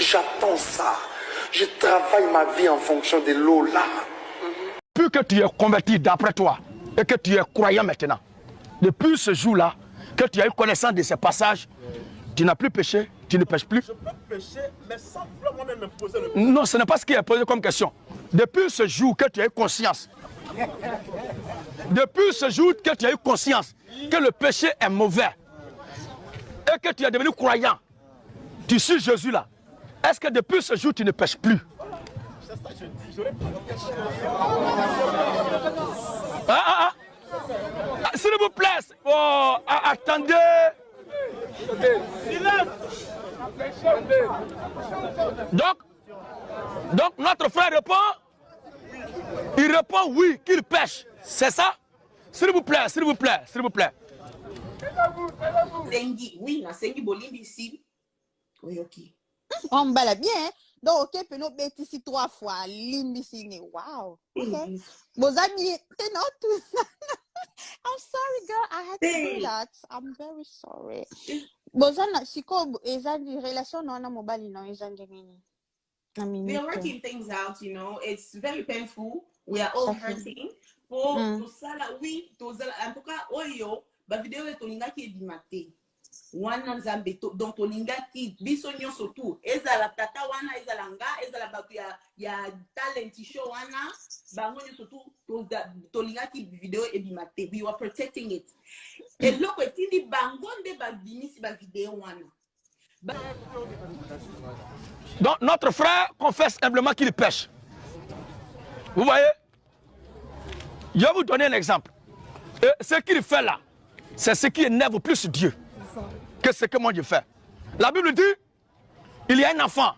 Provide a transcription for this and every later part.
J'attends ça. Je travaille ma vie en fonction de Lola. Plus que tu es converti d'après toi et que tu es croyant maintenant, depuis ce jour-là, que tu as eu connaissance de ces passages, tu n'as plus péché, tu ne pêches plus. Je peux pécher, mais sans moi-même m'imposer le... Non, ce n'est pas ce qui est posé comme question. Depuis ce jour que tu as eu conscience, depuis ce jour que tu as eu conscience que le péché est mauvais et que tu es devenu croyant, tu suis Jésus là. Est-ce que depuis ce jour tu ne pêches plus? C'est ça que je dis, j'aurais pas péché. S'il vous plaît, oh, attendez. Silence. Donc notre frère répond, il répond oui, qu'il pêche. C'est ça? S'il vous plaît, s'il vous plaît, s'il vous plaît. Sengi, oui, na Sengi Bolimbi ici. Oui, ok. On me bien. Donc, ok, peut nous bêter ici 3 fois. Limbicine. Wow. Okay. Vos amis, c'est not tout. I'm sorry, girl. I had to do that. I'm very sorry. Bozana, si ko ezandi relation no na mobile no ezandi nini. We are working things out, you know. It's very painful. We are all hurting. Pour tout ça là, oui, tout ça. En tout cas, oyo, ba vidéo est toninga qui est bimate. Wana nzambe donc toninga ki biso nyonso tu ezala tata wana ezala nga ezala batu ya talent show wana bango nyonso tu toninga ki video ebimate. We were protecting it. Et loko etindi bango nde ba bimisi ba video wana. Donc notre frère confesse humblement qu'il pêche. Vous voyez? Je vais vous donner un exemple. Et ce qu'il fait là, c'est ce qui énerve plus Dieu que ce que moi je fais. La Bible dit, il y a un enfant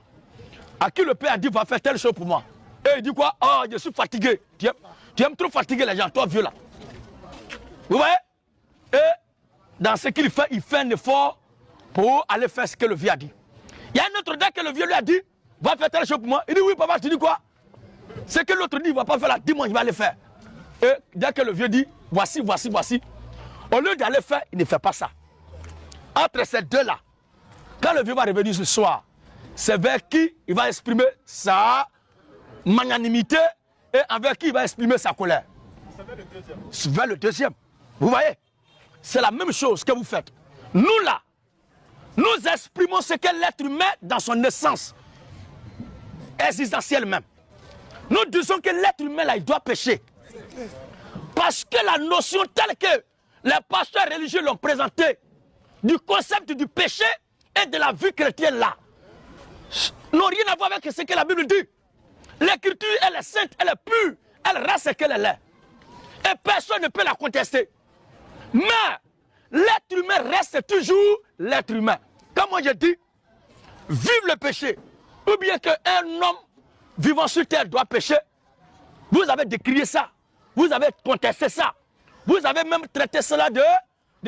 à qui le père a dit va faire telle chose pour moi. Et il dit quoi? Oh, je suis fatigué. Tu aimes trop fatiguer les gens, toi vieux là. Vous voyez? Et dans ce qu'il fait, il fait un effort pour aller faire ce que le vieux a dit. Il y a un autre dès que le vieux lui a dit va faire telle chose pour moi. Il dit oui papa, tu dis quoi? Ce que l'autre dit il ne va pas faire là, dis-moi, je vais aller faire. Et dès que le vieux dit voici, voici, voici, au lieu d'aller faire, il ne fait pas ça. Entre ces deux-là, quand le vieux va revenir ce soir, c'est vers qui il va exprimer sa magnanimité et envers qui il va exprimer sa colère. C'est vers le deuxième. Vous voyez? C'est la même chose que vous faites. Nous là, nous exprimons ce qu'est l'être humain dans son essence existentielle même. Nous disons que l'être humain là, il doit pécher. Parce que la notion telle que les pasteurs religieux l'ont présentée, du concept du péché et de la vie chrétienne là, n'ont rien à voir avec ce que la Bible dit. L'écriture, elle est sainte, elle est pure, elle reste ce qu'elle est. Et personne ne peut la contester. Mais l'être humain reste toujours l'être humain. Comme moi je dis, vive le péché. Ou bien qu'un homme vivant sur terre doit pécher. Vous avez décrié ça. Vous avez contesté ça. Vous avez même traité cela de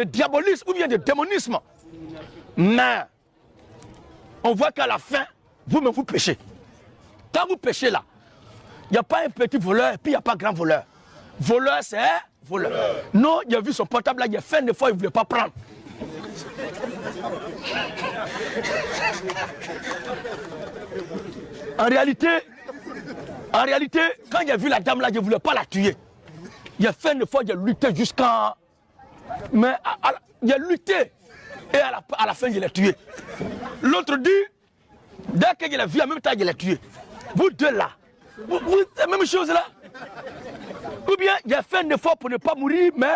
diabolisme ou bien de démonisme. Mais on voit qu'à la fin, vous-même vous péchez. Quand vous péchez là, il n'y a pas un petit voleur et puis il n'y a pas un grand voleur. Voleur, c'est voleur. Non, il a vu son portable là, il a fait une fois, il ne voulait pas prendre. En réalité, quand il a vu la dame là, il ne voulait pas la tuer. Il a fait une fois, il a lutté jusqu'à... Mais il a lutté. Et à la fin, il l'a tué. L'autre dit, dès qu'il a vu, en même temps, il l'a tué. Vous deux là, c'est la même chose là. Ou bien, il a fait un effort pour ne pas mourir, mais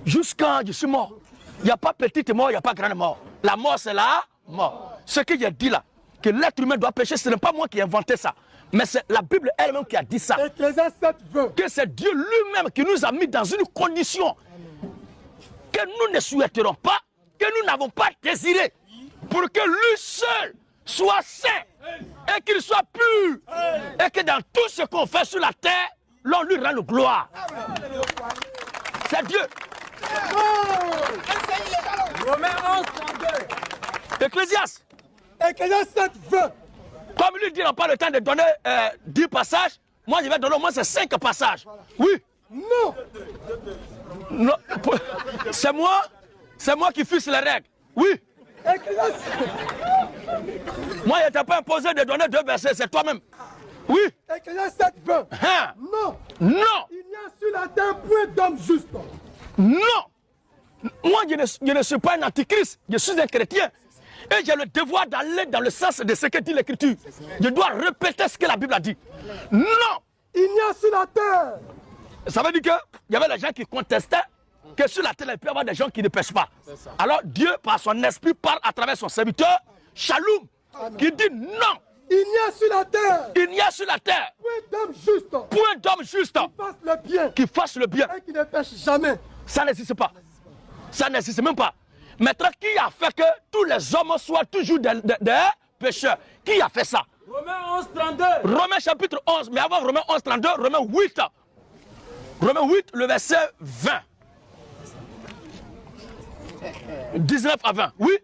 jusqu'à je suis mort. Il n'y a pas petite mort, il n'y a pas grande mort. La mort, c'est la mort. Ce qu'il a dit là, que l'être humain doit pécher, ce n'est pas moi qui ai inventé ça. Mais c'est la Bible elle-même qui a dit ça. Que c'est Dieu lui-même qui nous a mis dans une condition que nous ne souhaiterons pas, que nous n'avons pas désiré, pour que lui seul soit saint et qu'il soit pur. Et que dans tout ce qu'on fait sur la terre, l'on lui rend gloire. C'est Dieu. Romains 11, 32. Ecclésiaste. Ecclésiaste 7, 20. Comme lui dit, on n'a pas le temps de donner 10 passages. moi je vais donner au moins ces 5 passages. Voilà. Oui. Non. Non. C'est moi qui fixe les règles. Oui. Moi, je ne t'ai pas imposé de donner 2 versets, c'est toi-même. Oui. Ecclésiaste 7, 20. Hein? Non. Non. Il n'y a sur la terre point d'homme juste. Non. Moi, je ne suis pas un antichrist, je suis un chrétien. Et j'ai le devoir d'aller dans le sens de ce que dit l'Écriture. Je dois répéter ce que la Bible a dit. Non. Il n'y a sur la terre. Ça veut dire qu'il y avait des gens qui contestaient que sur la terre, il peut y avoir des gens qui ne pêchent pas. Alors Dieu, par son esprit, parle à travers son serviteur, Shalom, qui dit non. Il n'y a sur la terre. Il n'y a sur la terre Point d'homme juste. point d'homme juste Qui fasse le bien. qui fasse le bien. Et qui ne pêche jamais. Ça n'existe pas. Ça n'existe même pas. Maintenant, qui a fait que tous les hommes soient toujours des pécheurs? Qui a fait ça? Romains 11, 32. Romains chapitre 11, mais avant Romains 11, 32, Romains 8. Romains 8, le verset 20. 19 à 20. Oui.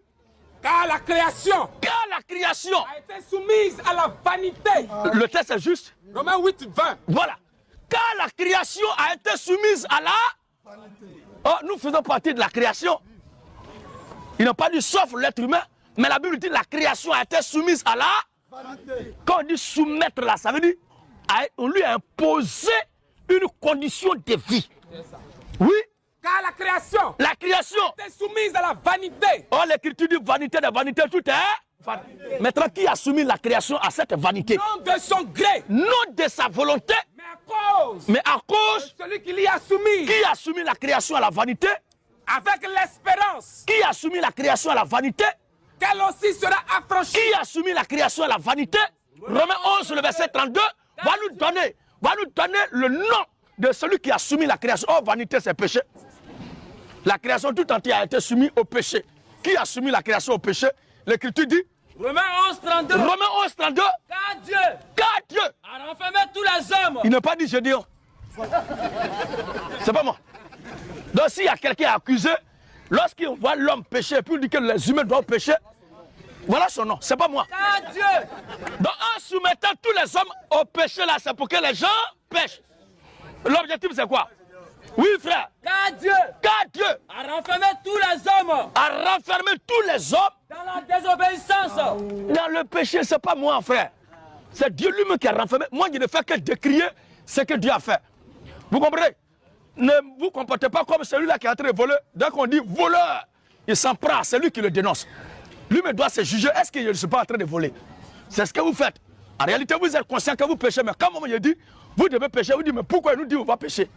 Car la création Car la création. a été soumise à la vanité. Le texte est juste. Romains 8, 20. Voilà. Car la création a été soumise à la vanité. Oh, nous faisons partie de la création. Ils n'ont pas dit sauf l'être humain, mais la Bible dit la création a été soumise à la vanité. Quand on dit soumettre là, ça veut dire on lui a imposé une condition de vie. Oui. Car la création La création a été soumise à la vanité. Oh, l'Écriture dit vanité de vanité, tout est vanité. Maintenant, qui a soumis la création à cette vanité? Non de son gré, Non de sa volonté, mais à mais cause à cause de celui qui l'y a soumis. qui a soumis la création à la vanité? Avec l'espérance Qui a soumis la création à la vanité? qu'elle aussi sera affranchie. Qui a soumis la création à la vanité? Romains 11, le verset 32, va nous donner le nom de celui qui a soumis la création. Oh, vanité, c'est péché. La création tout entière a été soumise au péché. Qui a soumis la création au péché? L'Écriture dit, Romains 11, 32. Romains 11, 32, car Dieu a renfermé tous les hommes. il n'a pas dit je dis. C'est pas moi. Donc s'il y a quelqu'un accusé, lorsqu'il voit l'homme pécher, puis il dit que les humains doivent pécher, voilà son nom, c'est pas moi. Car Dieu Donc en soumettant tous les hommes au péché là, c'est pour que les gens pêchent. L'objectif c'est quoi? Oui frère. Car Dieu a renfermé tous les hommes renfermé tous les hommes dans la désobéissance. dans le péché, c'est pas moi frère. C'est Dieu lui-même qui a renfermé. Moi je ne fais que décrier ce que Dieu a fait. Vous comprenez? Ne vous comportez pas comme celui-là qui est en train de voler. Dès qu'on dit voleur, il s'en prend à celui qui le dénonce. Lui-même doit se juger. Est-ce que je ne suis pas en train de voler? C'est ce que vous faites. En réalité, vous êtes conscient que vous péchez. Mais quand moi je dis, vous devez pécher, vous dites, mais pourquoi il nous dit on va pécher?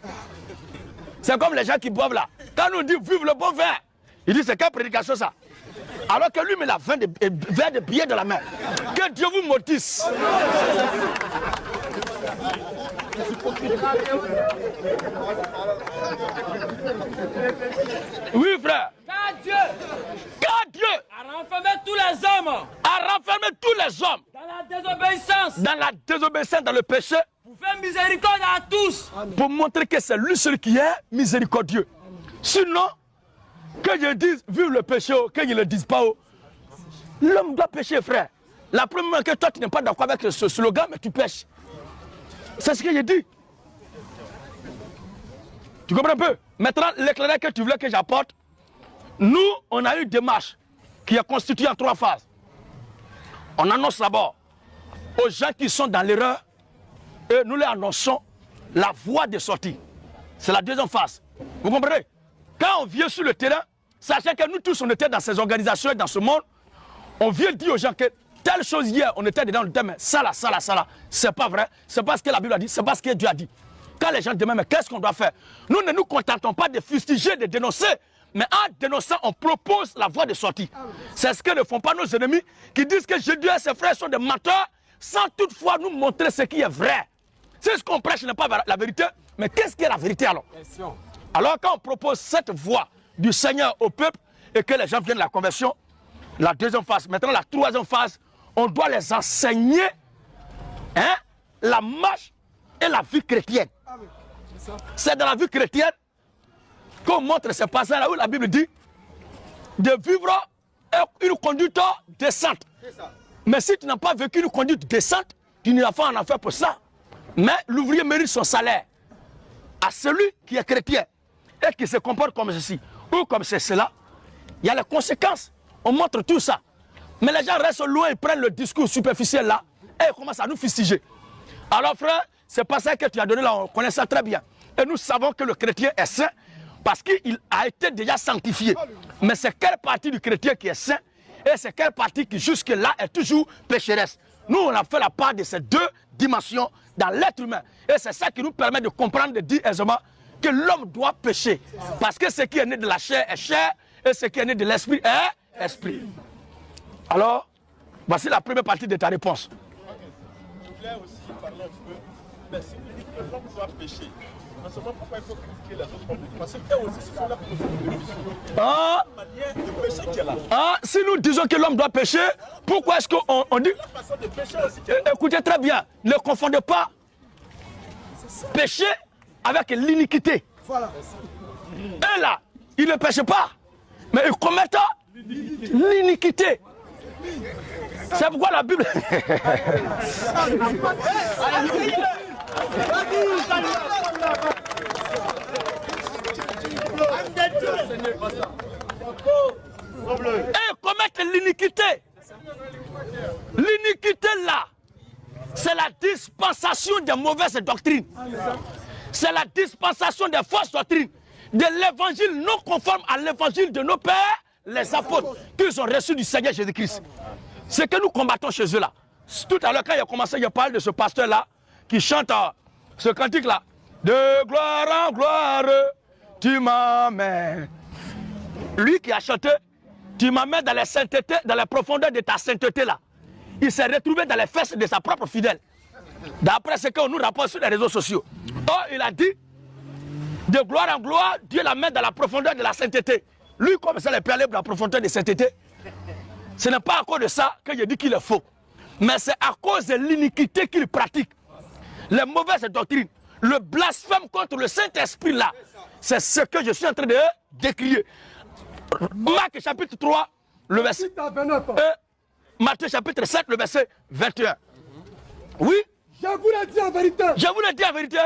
C'est comme les gens qui boivent là. Quand on dit vive le bon vin, il dit c'est quelle prédication ça? Alors que lui, il a verre de billets dans la main. Que Dieu vous maudisse. Oui, frère. Car Dieu A renfermé tous les hommes a renfermé tous les hommes dans la désobéissance. dans la désobéissance, dans le péché, Pour faire miséricorde à tous. pour montrer que c'est lui seul qui est miséricordieux. Sinon, que je dise vive le péché, que je ne le dise pas, l'homme doit pécher, frère. La première fois que toi tu n'es pas d'accord avec ce slogan, mais tu pêches. C'est ce que je dis. Tu comprends un peu? Maintenant, l'éclairage que tu voulais que j'apporte, nous, on a eu une démarche qui est constituée en 3 phases. On annonce d'abord aux gens qui sont dans l'erreur et nous leur annonçons la voie de sortie. C'est la deuxième phase. Vous comprenez? Quand on vient sur le terrain, sachant que nous tous on était dans ces organisations et dans ce monde, on vient dire aux gens que telle chose hier, on était dedans le thème, ça là, c'est pas vrai, c'est pas ce que la Bible a dit, c'est pas ce que Dieu a dit. Quand les gens demandent, mais qu'est-ce qu'on doit faire? Nous ne nous contentons pas de fustiger, de dénoncer, mais en dénonçant, on propose la voie de sortie. C'est ce que ne font pas nos ennemis qui disent que Jésus et ses frères sont des menteurs sans toutefois nous montrer ce qui est vrai. C'est ce qu'on prêche n'est pas la vérité, mais qu'est-ce qui est la vérité alors? Alors quand on propose cette voie du Seigneur au peuple et que les gens viennent de la conversion, la deuxième phase, maintenant la troisième phase, on doit les enseigner la marche et la vie chrétienne. C'est dans la vie chrétienne qu'on montre ces passages-là où la Bible dit de vivre une conduite décente. Mais si tu n'as pas vécu une conduite décente, tu n'iras pas en enfer pour ça. Mais l'ouvrier mérite son salaire. À celui qui est chrétien et qui se comporte comme ceci ou comme c'est cela, il y a les conséquences. On montre tout ça. Mais les gens restent loin, ils prennent le discours superficiel là et ils commencent à nous fustiger. Alors frère, c'est pas ça que tu as donné là, on connaît ça très bien. Et nous savons que le chrétien est saint parce qu'il a été déjà sanctifié. Mais c'est quelle partie du chrétien qui est saint et c'est quelle partie qui jusque-là est toujours pécheresse. Nous, on a fait la part de ces deux dimensions dans l'être humain. Et c'est ça qui nous permet de comprendre, de dire aisément que l'homme doit pécher. Parce que ce qui est né de la chair est chair et ce qui est né de l'esprit est esprit. Alors, voici la première partie de ta réponse. Je voulais aussi parler un peu, mais si l'homme doit pécher, en ce moment, pourquoi il faut critiquer les autres hommes? Parce qu'eux aussi, ce sont là pour nous manière de pécher qui est là. Si nous disons que l'homme doit pécher, pourquoi est-ce qu'on dit... La façon de pécher aussi. Écoutez très bien, ne confondez pas péché avec l'iniquité. Voilà. Et là, ils ne pêchent pas, mais ils commettent l'iniquité. C'est pourquoi la Bible... Et commettre l'iniquité. L'iniquité là, c'est la dispensation des mauvaises doctrines. C'est la dispensation des fausses doctrines. De l'évangile non conforme à l'évangile de nos pères, les apôtres, qu'ils ont reçu du Seigneur Jésus-Christ. Ce que nous combattons chez eux là. Tout à l'heure, quand il a commencé, il parle de ce pasteur-là qui chante ce cantique-là. De gloire en gloire, tu m'amènes. Lui qui a chanté, tu m'amènes dans la sainteté, dans la profondeur de ta sainteté là. Il s'est retrouvé dans les fesses de sa propre fidèle. D'après ce qu'on nous rapporte sur les réseaux sociaux. Oh, il a dit, de gloire en gloire, Dieu l'amène dans la profondeur de la sainteté. Lui, comme ça, il peut aller dans la profondeur de la sainteté. Ce n'est pas à cause de ça que je dis qu'il est faux. Mais c'est à cause de l'iniquité qu'il pratique. Les mauvaises doctrines. Le blasphème contre le Saint-Esprit là. C'est ce que je suis en train de décrier. Marc chapitre 3, le verset... Matthieu chapitre 7, le verset 21. Oui. Je vous le dis en vérité. Je vous le dis en vérité.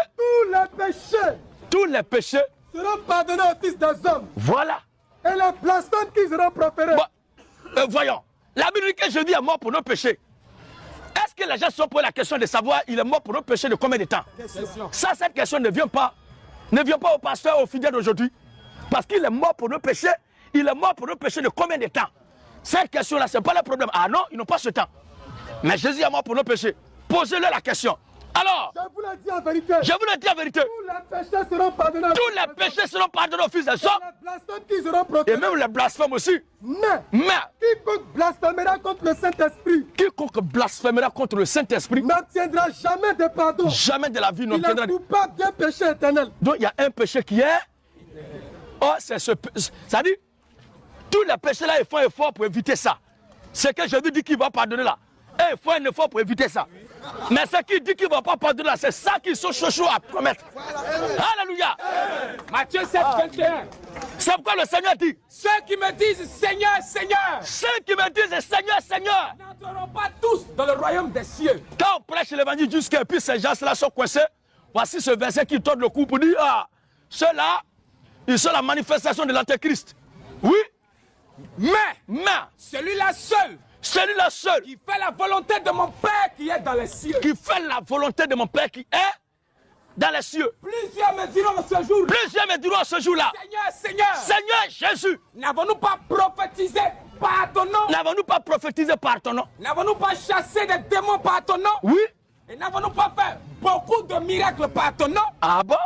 Tous les péchés seront pardonnés aux fils des hommes. Voilà. Et les blasphèmes qui seront proférés. Bon, voyons. La Bible dit que Jésus est mort pour nos péchés. Est-ce que les gens se sont posé la question de savoir il est mort pour nos péchés de combien de temps? Ça, cette question ne vient pas au pasteur, au fidèle d'aujourd'hui. Parce qu'il est mort pour nos péchés. Il est mort pour nos péchés de combien de temps? Cette question-là, ce n'est pas le problème. Ah non, ils n'ont pas ce temps. Mais Jésus est mort pour nos péchés. Posez-leur la question. Alors, je vous le dis en vérité. Je vous le dis en vérité. Tous les péchés seront pardonnés. Tous les péchés seront pardonnés aux fils des hommes. Les blasphèmes qui seront proférés. Et même les blasphèmes aussi. Mais quiconque blasphémera contre le Saint-Esprit. Quiconque blasphémera contre le Saint-Esprit n'obtiendra jamais de pardon. Jamais de la vie n'obtiendra. Il est coupable d'un péché éternel. Donc il y a un péché qui est. Oh, c'est ce. Ça dit, tous les péchés là, ils font un effort pour éviter ça. C'est que Jésus dit qu'il va pardonner là. Et il faut un effort pour éviter ça. Mais ce qui dit qu'il ne va pas pardonner là, c'est ça qu'ils sont chauds à commettre. Alléluia. Matthieu 7, 21. C'est pourquoi le Seigneur dit, ceux qui me disent Seigneur, Seigneur, ceux qui me disent Seigneur, Seigneur, n'entreront pas tous dans le royaume des cieux. Quand on prêche l'évangile jusqu'à puis ces gens-là sont coincés, voici ce verset qui tourne le cou pour dire, ah, ceux-là, ils sont la manifestation de l'Antéchrist. Oui. Mais celui-là seul qui fait la volonté de mon Père qui est dans les cieux. Qui fait la volonté de mon Père qui est dans les cieux. Plusieurs me diront ce jour. Plusieurs me diront ce jour-là. Seigneur, Seigneur. Seigneur Jésus. N'avons-nous pas prophétisé par ton nom? N'avons-nous pas prophétisé par ton nom? N'avons-nous pas chassé des démons par ton nom? Oui. Et n'avons-nous pas fait beaucoup de miracles par ton nom? Ah bon?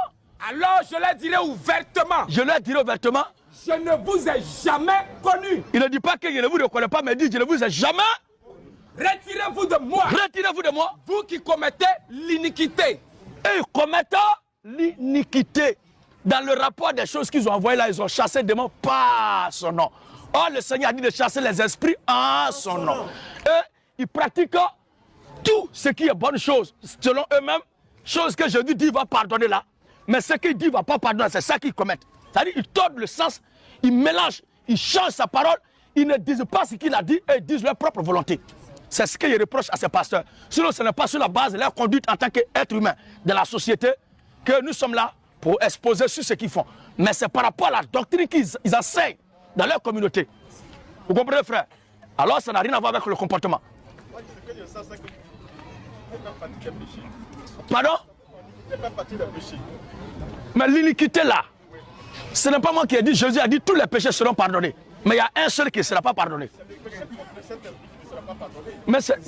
Alors je leur dirai ouvertement. Je leur dirai ouvertement. Je ne vous ai jamais connu. Il ne dit pas que je ne vous reconnais pas, mais il dit je ne vous ai jamais. Retirez-vous de moi. Retirez-vous de moi. Vous qui commettez l'iniquité. Et ils commettent l'iniquité. Dans le rapport des choses qu'ils ont envoyées là, ils ont chassé des démons par son nom. Or, le Seigneur a dit de chasser les esprits en son nom. Et ils pratiquent tout ce qui est bonne chose, selon eux-mêmes, chose que Jésus dit va pardonner là. Mais ce qu'il dit ne va pas pardonner, c'est ça qu'ils commettent. C'est-à-dire qu'ils tordent le sens, ils mélangent, ils changent sa parole, ils ne disent pas ce qu'il a dit et ils disent leur propre volonté. C'est ce que je reproche à ces pasteurs. Sinon, ce n'est pas sur la base de leur conduite en tant qu'être humain de la société que nous sommes là pour exposer sur ce qu'ils font. Mais c'est par rapport à la doctrine qu'ils enseignent dans leur communauté. Vous comprenez, frère? Alors, ça n'a rien à voir avec le comportement. Pardon? Mais l'iniquité là, ce n'est pas moi qui ai dit, Jésus a dit tous les péchés seront pardonnés. Mais il y a un seul qui ne sera pas pardonné. Mais c'est...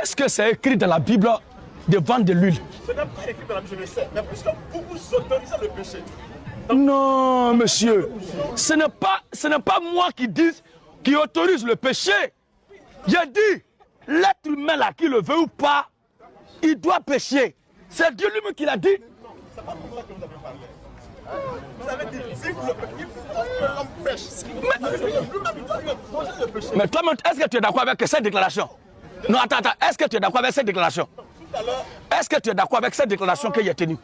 Est-ce que c'est écrit dans la Bible de vendre de l'huile? Ce n'est pas écrit dans la Bible, je le sais. Mais puisque vous vous autorisez le péché. Non, monsieur. Ce n'est pas moi qui autorise le péché. J'ai dit, l'être humain là, qui le veut ou pas, il doit pécher. C'est Dieu lui-même qui l'a dit. C'est pas pour ça que vous avez parlé. Vous avez dit, si l'homme pêche, mais toi, est-ce que tu es d'accord avec cette déclaration? Non, attends, est-ce que tu es d'accord avec cette déclaration? Est-ce que tu es d'accord avec cette déclaration qu'il a tenue?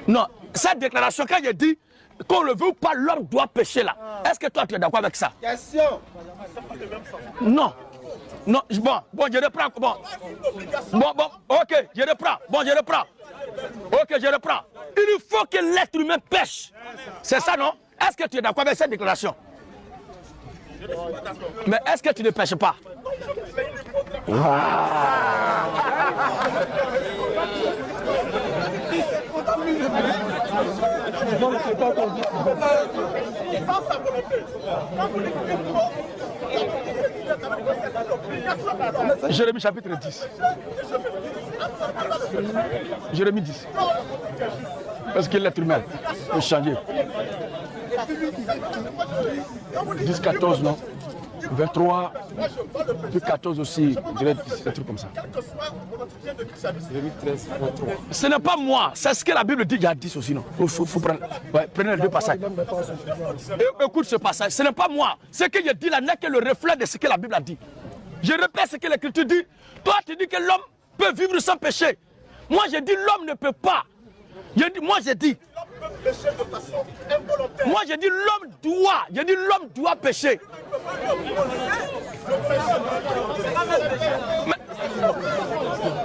Non, cette déclaration qu'il a dit, qu'on le veut ou pas, l'homme doit pécher là. Est-ce que toi, tu es d'accord avec ça? Non. Non, bon, je reprends. Bon, ok, je reprends. Ok, je reprends. Il faut que l'être humain pêche. C'est ça, non? Est-ce que tu es d'accord avec cette déclaration? Mais est-ce que tu ne pêches pas? Jérémie chapitre 10. Jérémie 10. Parce que l'être humain peut changer. 10, 14, non? 23, puis 14 aussi, je dirais un truc comme ça. Ce n'est pas moi, c'est ce que la Bible dit, il y a 10 aussi, non? Faut prendre, prenez les deux passages. Écoute ce passage, ce n'est pas moi. Ce que je dis là n'est que le reflet de ce que la Bible a dit. Je répète ce que l'Écriture dit. Toi, tu dis que l'homme peut vivre sans péché. Moi, je dis l'homme ne peut pas. Moi, je dis l'homme doit pécher.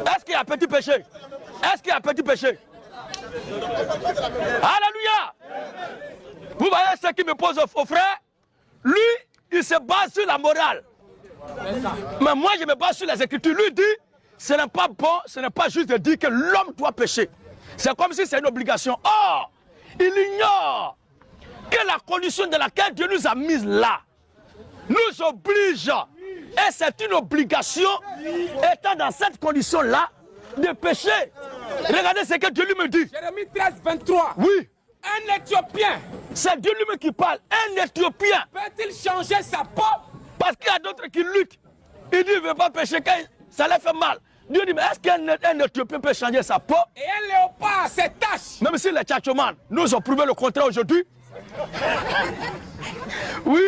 Est-ce qu'il y a petit péché? Est-ce qu'il y a petit péché? Alléluia! Vous voyez ce qui me pose au frère? Lui, il se base sur la morale. Mais moi, je me base sur les Écritures. Lui dit, ce n'est pas bon, ce n'est pas juste de dire que l'homme doit pécher. C'est comme si c'est une obligation. Or, il ignore que la condition de laquelle Dieu nous a mis là nous oblige. Et c'est une obligation, étant dans cette condition-là, de pécher. Regardez ce que Dieu lui me dit. Jérémie 13, 23. Oui. Un Éthiopien. C'est Dieu lui-même qui parle. Un Éthiopien. Peut-il changer sa peau? Parce qu'il y a d'autres qui luttent. Il dit qu'il ne veut pas pécher quand ça leur fait mal. Dieu dit, mais est-ce qu'un Éthiopien peut changer sa peau? Et un léopard a ses taches. Même si les tchatchomans nous ont prouvé le contraire aujourd'hui. Oui.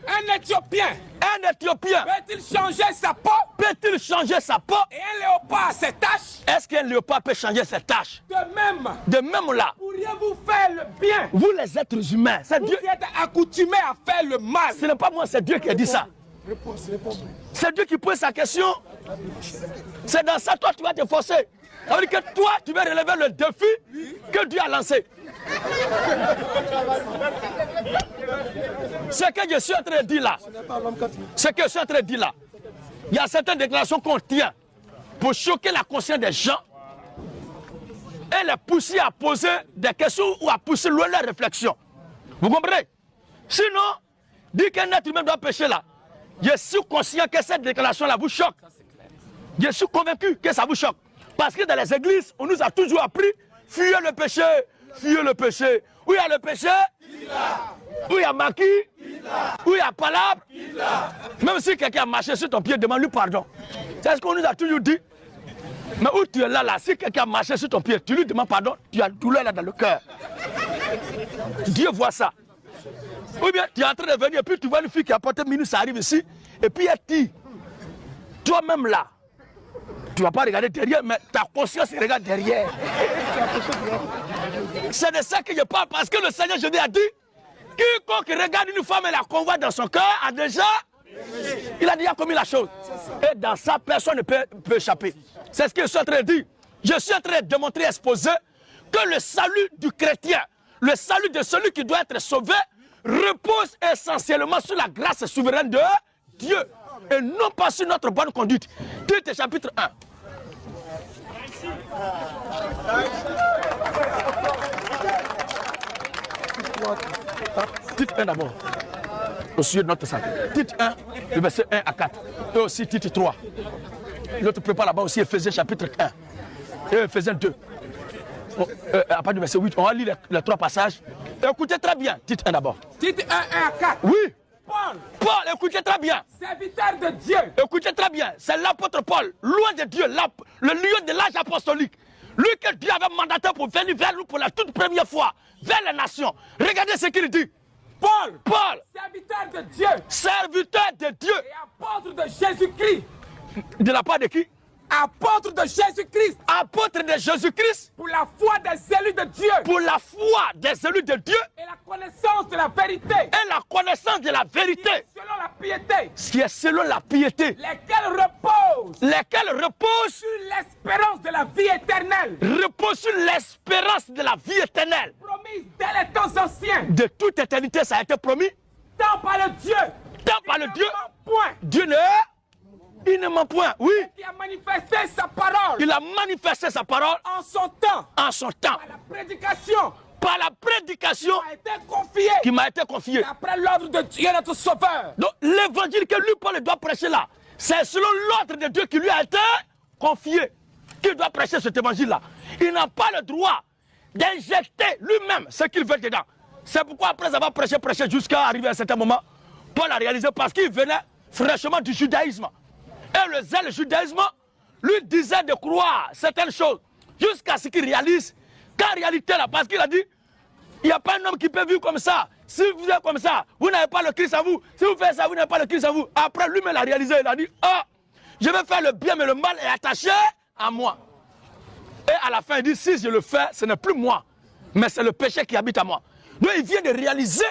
Un Éthiopien. Un Éthiopien. Peut-il changer sa peau? Peut-il changer sa peau? Et un léopard a ses taches. Est-ce qu'un léopard peut changer ses taches? De même là. Pourriez-vous faire le bien? Vous les êtres humains. Vous Dieu... êtes accoutumés à faire le mal. Ce n'est pas moi, c'est Dieu qui a dit ça. C'est Dieu qui pose sa question. C'est dans ça, toi, tu vas te forcer. Ça veut dire que toi, tu vas relever le défi que Dieu a lancé. Ce que je suis en train de dire là, il y a certaines déclarations qu'on tient pour choquer la conscience des gens et les pousser à poser des questions ou à pousser loin leur réflexion. Vous comprenez? Sinon, dire qu'un être humain doit pécher là, je suis conscient que cette déclaration-là vous choque. Je suis convaincu que ça vous choque. Parce que dans les églises, on nous a toujours appris, fuyez le péché, fuyez le péché. Où il y a le péché, où il y a maquis, où il y a palabre. Même si quelqu'un a marché sur ton pied, demande-lui pardon. C'est ce qu'on nous a toujours dit. Mais où tu es là, si quelqu'un a marché sur ton pied, tu lui demandes pardon, tu as douleur là dans le cœur. Dieu voit ça. Ou bien tu es en train de venir et puis tu vois une fille qui a porté minute, ça arrive ici, et puis elle dit, toi-même là, tu ne vas pas regarder derrière, mais ta conscience regarde derrière. C'est de ça que je parle, parce que le Seigneur Jésus a dit Quiconque regarde une femme et la convoit dans son cœur a déjà... Il a déjà commis la chose. Et dans ça, personne ne peut échapper. C'est ce que je suis en train de dire. Je suis en train de démontrer, exposer que le salut du chrétien, le salut de celui qui doit être sauvé, repose essentiellement sur la grâce souveraine de Dieu et non pas sur notre bonne conduite. Tite chapitre 1. Tite 1 d'abord. Au sujet de notre salut. Tite 1, le verset 1 à 4. Et aussi Tite 3. L'autre prépare là-bas aussi Éphésiens chapitre 1. Et Éphésiens 2. À partir du verset 8, on va lire les 3 passages. Écoutez très bien, Tite 1 d'abord. Tite 1, 1 à 4. Oui. Paul, écoutez très bien. Serviteur de Dieu. Écoutez très bien, c'est l'apôtre Paul, loin de Dieu, le lion de l'âge apostolique. Lui que Dieu avait mandaté pour venir vers nous pour la toute première fois, vers les nations. Regardez ce qu'il dit. Paul, serviteur de Dieu. Serviteur de Dieu. Et apôtre de Jésus-Christ. De la part de qui? Apôtre de Jésus-Christ. Apôtre de Jésus-Christ. Pour la foi des élus de Dieu. Pour la foi des élus de Dieu. Et la connaissance de la vérité. Et la connaissance de la vérité. Selon la piété. Ce qui est selon la piété. Lesquels reposent. Lesquels reposent sur l'espérance de la vie éternelle. Reposent sur l'espérance de la vie éternelle. Promise dès les temps anciens. De toute éternité, ça a été promis. Tant par le Dieu. Tant par le Dieu. Point. Dieu ne... Il ne ment point, oui. Qui a manifesté sa parole. Il a manifesté sa parole en son temps. En son temps. Par la prédication. Par la prédication qui m'a été confiée. Après l'ordre de Dieu, notre sauveur. Donc l'évangile que lui, Paul, doit prêcher là, c'est selon l'ordre de Dieu qui lui a été confié. Qu'il doit prêcher cet évangile-là. Il n'a pas le droit d'injecter lui-même ce qu'il veut dedans. C'est pourquoi après avoir prêché jusqu'à arriver à un certain moment, Paul a réalisé parce qu'il venait fraîchement du judaïsme. Et le zèle judaïsme lui disait de croire certaines choses jusqu'à ce qu'il réalise qu'en réalité là, parce qu'il a dit, il n'y a pas un homme qui peut vivre comme ça. Si vous êtes comme ça, vous n'avez pas le Christ à vous. Si vous faites ça, vous n'avez pas le Christ à vous. Après lui-même l'a réalisé, il a dit, ah, je vais faire le bien mais le mal est attaché à moi. Et à la fin il dit, si je le fais, ce n'est plus moi, mais c'est le péché qui habite à moi. Donc il vient de réaliser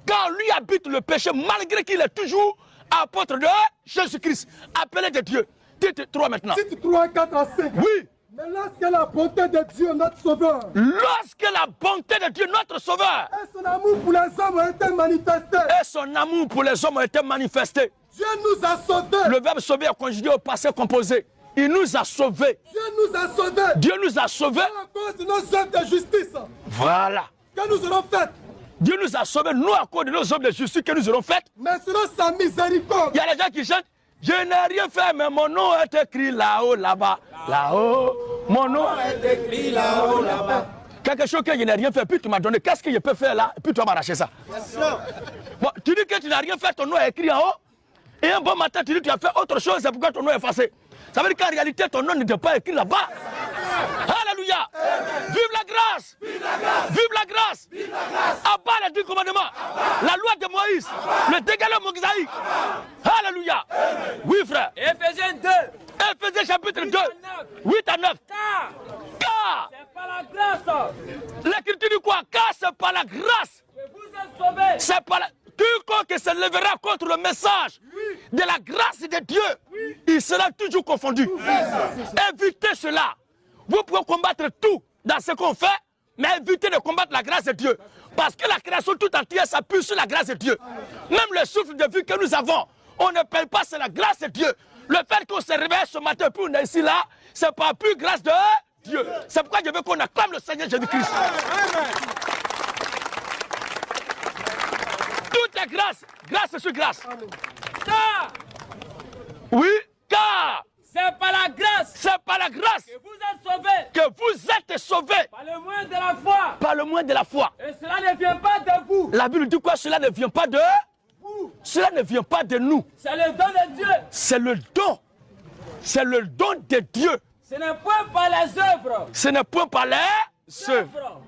quand lui habite le péché, malgré qu'il est toujours apôtre de Jésus-Christ, appelé de Dieu. Tite 3 maintenant. Tite 3, 4 à 5. Oui. Mais lorsque la bonté de Dieu, notre sauveur. Lorsque la bonté de Dieu, notre sauveur. Et son amour pour les hommes a été manifesté. Et son amour pour les hommes a été manifesté. Dieu nous a sauvés. Le verbe sauver est conjugué au passé composé. Il nous a sauvés. Dieu nous a sauvés. Dieu nous a sauvés. À cause de nos œuvres de justice. Voilà. Que nous aurons faites. Dieu nous a sauvés, nous à cause de nos œuvres de justice que nous aurons faites. Mais selon sa miséricorde. Il y a des gens qui chantent. Je n'ai rien fait, mais mon nom est écrit là-haut, là-bas. Là-haut, mon nom est écrit là-haut, là-bas. Quelque chose que je n'ai rien fait, puis tu m'as donné. Qu'est-ce que je peux faire là? Et puis tu vas m'arracher ça. Bon, tu dis que tu n'as rien fait, ton nom est écrit en haut. Et un bon matin, tu dis que tu as fait autre chose, c'est pourquoi ton nom est effacé. Ça veut dire qu'en réalité, ton nom n'était pas écrit là-bas. Alléluia. Vive la grâce. Vive la grâce. Vive la grâce. Vive la grâce. Abat les 10 commandements. La loi de Moïse. Le dégalé mosaïque. Alléluia. Oui, frère. Éphésiens 2. Éphésiens chapitre 2. 8 à 9. Car. C'est par la grâce. L'écriture dit quoi? Car c'est par la grâce. Que vous êtes sauvés. C'est par la... Quiconque se lèvera contre le message de la grâce de Dieu, il sera toujours confondu. Évitez cela. Vous pouvez combattre tout dans ce qu'on fait, mais évitez de combattre la grâce de Dieu. Parce que la création tout entière s'appuie sur la grâce de Dieu. Même le souffle de vie que nous avons, on ne paye pas, c'est la grâce de Dieu. Le fait qu'on se réveille ce matin, puis on est ici là, c'est pas plus grâce de Dieu. C'est pourquoi je veux qu'on acclame le Seigneur Jésus-Christ. Toute est grâce, grâce sur grâce. Car, oui, car c'est par la grâce. C'est par la grâce que vous êtes sauvés. Que vous êtes sauvés. Par le moyen de la foi. Par le moyen de la foi. Et cela ne vient pas de vous. La Bible dit quoi? Cela ne vient pas de vous. Cela ne vient pas de nous. C'est le don de Dieu. C'est le don. C'est le don de Dieu. Ce n'est point par les œuvres. Ce n'est point par les œuvres.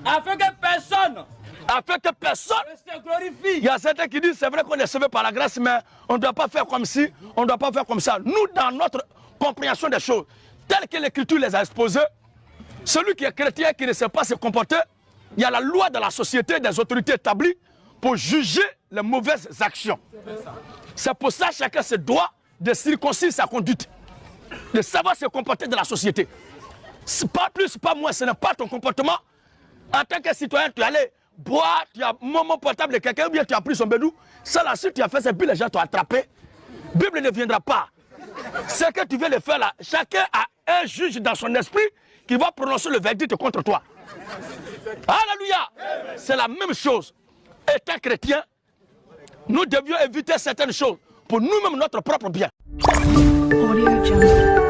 Afin que personne ne se glorifie. Il y a certains qui disent c'est vrai qu'on est sauvé par la grâce, mais on ne doit pas faire comme ci, on ne doit pas faire comme ça. Nous, dans notre compréhension des choses, telles que l'Écriture les a exposées, celui qui est chrétien qui ne sait pas se comporter, il y a la loi de la société, des autorités établies. pour juger les mauvaises actions. C'est pour ça que chacun se doit de circoncire sa conduite, de savoir se comporter dans la société. Pas plus, pas moins, ce n'est pas ton comportement. En tant que citoyen, tu es allé boire, tu as moment portable de quelqu'un, ou bien tu as pris son bédou. Ça, là, si tu as fait ça, puis les gens t'ont attrapé. La Bible ne viendra pas. Ce que tu viens de faire là, chacun a un juge dans son esprit qui va prononcer le verdict contre toi. Alléluia. C'est la même chose. Étant chrétien, nous devions éviter certaines choses pour nous-mêmes, notre propre bien. Audio Jungle.